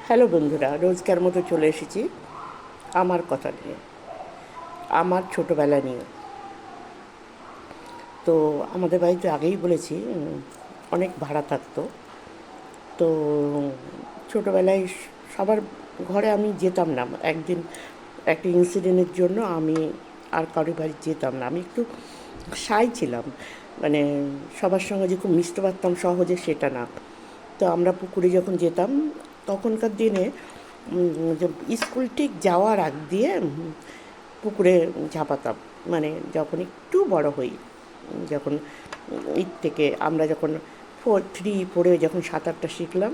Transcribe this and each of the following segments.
Hello বন্ধুরা, রোজকার মতো চলে এসেছি আমার কথা নিয়ে, আমার ছোটোবেলা নিয়ে। তো আমাদের বাড়িতে আগেই বলেছি অনেক ভাড়া থাকতো। তো ছোটোবেলায় সবার ঘরে আমি যেতাম না। একদিন একটা ইনসিডেন্টের জন্য আমি আর কারোর বাড়ি যেতাম না। আমি একটু শাই ছিলাম, মানে সবার সঙ্গে যে খুব মিশতে পারতাম সহজে সেটা না। তো আমরা পুকুরে যখন যেতাম তখনকার দিনে যে স্কুল ঠিক যাওয়ার আগ দিয়ে পুকুরে ঝাঁপাতাম। মানে যখন একটু বড় হই, যখন ঈদ থেকে আমরা যখন 4 3 4 যখন সাঁতারটা শিখলাম,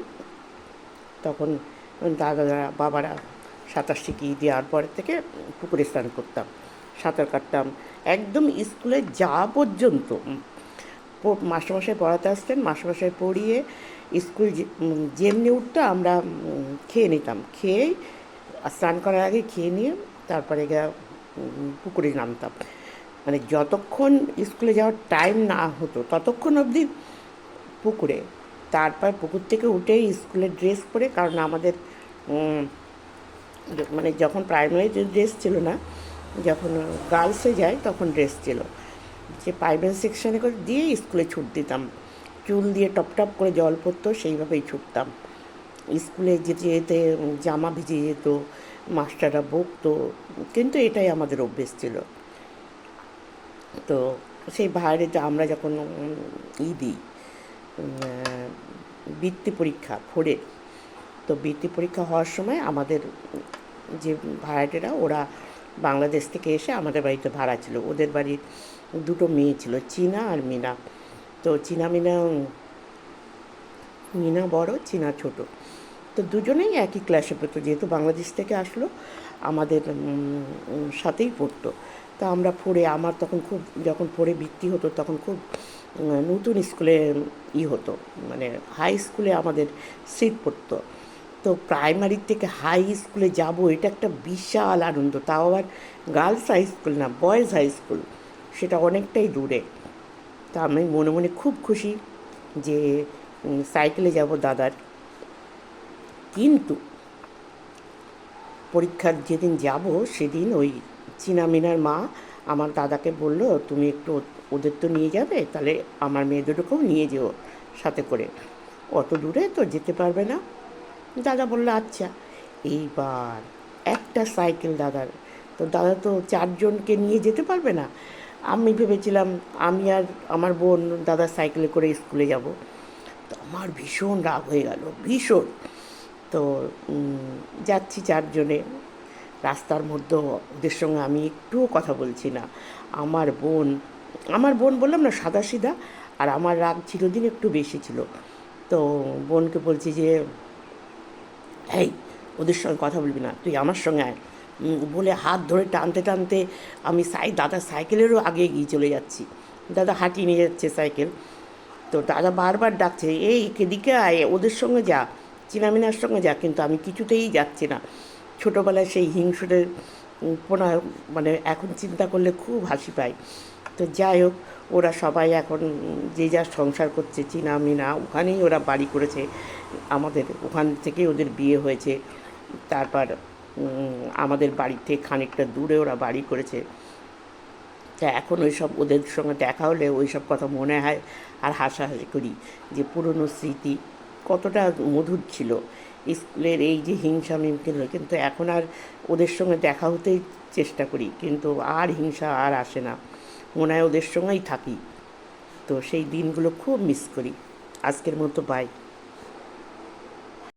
তখন দাদারা বাবারা সাঁতার শিখিয়ে দেওয়ার পর থেকে পুকুরে স্নান করতাম, সাঁতার কাটতাম একদম স্কুলে যাওয়া পর্যন্ত। মাস্টারমশাই পড়াতে আসতেন, মাস্টারমশাই পড়িয়ে স্কুল যেমনি উঠতো আমরা খেয়ে নিতাম, খেয়েই স্নান করার আগে খেয়ে নিয়ে তারপরে গিয়ে পুকুরে নামতাম। মানে যতক্ষণ স্কুলে যাওয়ার টাইম না হতো ততক্ষণ অবধি পুকুরে। তারপর পুকুর থেকে উঠেই স্কুলের ড্রেস পরে, কারণ আমাদের মানে যখন প্রাইমারিতে ড্রেস ছিল না, যখন গার্লসে যায় তখন ড্রেস ছিল, যে প্রাইমারি সেকশনে করে দিয়ে স্কুলে ছুট দিতাম। চুল দিয়ে টপ টপ করে জল পড়তো, সেইভাবেই ছুটতাম স্কুলে। যেতে যেতে জামা ভিজে যেত, মাস্টাররা বকতো, কিন্তু এটাই আমাদের অভ্যেস ছিল। তো সেই বাইরে আমরা যখন দিই বৃত্তি পরীক্ষা ফোরে, তো বৃত্তি পরীক্ষা হওয়ার সময় আমাদের যে ভাড়াটেরা ওরা বাংলাদেশ থেকে এসে আমাদের বাড়িতে ভাড়া ছিল। ওদের বাড়ির দুটো মেয়ে ছিল, চীনা আর মিনা। তো চীনা মিনা, মিনা বড়, চীনা ছোট। তো দুজনেই একই ক্লাসে পড়তো, যেহেতু বাংলাদেশ থেকে আসলো আমাদের সাথেই পড়তো। তা আমরা পড়ে, আমার তখন খুব, যখন পড়ে বৃত্তি হতো তখন খুব নতুন স্কুলে হতো, মানে হাই স্কুলে আমাদের সিট পড়তো। তো প্রাইমারি থেকে হাই স্কুলে যাব, এটা একটা বিশাল আনন্দ। তাও আবার গার্লস হাই স্কুল না, বয়েজ হাই স্কুল, সেটা অনেকটাই দূরে। তা আমি মনে মনে খুব খুশি যে সাইকেলে যাব দাদার। কিন্তু পরীক্ষার যেদিন যাব সেদিন ওই চীনা মিনার মা আমার দাদাকে বলল, তুমি একটু ওদের তো নিয়ে যাবে, তাহলে আমার মেয়েদেরকেও নিয়ে যেও সাথে করে, অত দূরে তো যেতে পারবে না। দাদা বলল আচ্ছা। এইবার একটা সাইকেল দাদার, তো দাদা তো 4জনকে নিয়ে যেতে পারবে না। আমি ভেবেছিলাম আমি আর আমার বোন দাদার সাইকেলে করে স্কুলে যাব। তো আমার ভীষণ রাগ হয়ে গেল, ভীষণ। তো যাচ্ছি 4জনে, রাস্তার মধ্যে ওদের সঙ্গে আমি একটুও কথা বলছি না। আমার বোন, আমার বোন বললাম না সাদাসিধা, আর আমার রাগ চিরদিন একটু বেশি ছিল। তো বোনকে বলছি যে এই, ওদের সঙ্গে কথা বলবি না, তুই আমার সঙ্গে আয়। বলে হাত ধরে টানতে টানতে আমি দাদার সাইকেলেরও আগে এগিয়ে চলে যাচ্ছি। দাদা হাঁটিয়ে নিয়ে যাচ্ছে সাইকেল। তো দাদা বারবার ডাকছে, এই এদিকে আয়, ওদের সঙ্গে যা, চিনামিনার সঙ্গে যা, কিন্তু আমি কিছুতেই যাচ্ছি না। ছোটোবেলায় সেই হিংসুটের পোনা, মানে এখন চিন্তা করলে খুব হাসি পায়। তো যাই হোক, ওরা সবাই এখন যে যার সংসার করছে, চীনা মিনা ওখানেই ওরা বাড়ি করেছে, আমাদের ওখান থেকেই ওদের বিয়ে হয়েছে। তারপর আমাদের বাড়ি থেকে খানিকটা দূরে ওরা বাড়ি করেছে। তা এখন ওই সব ওদের সঙ্গে দেখা হলে ওই সব কথা মনে হয় আর হাসাহাসি করি, যে পুরনো স্মৃতি কতটা মধুর ছিল। স্কুলের এই যে হিংসা মিমকে, কিন্তু এখন আর ওদের সঙ্গে দেখা হতেই চেষ্টা করি, কিন্তু আর হিংসা আর আসে না, মনে হয় ওদের সঙ্গেই থাকি। তো সেই দিনগুলো খুব মিস করি। আজকের মতো বাই।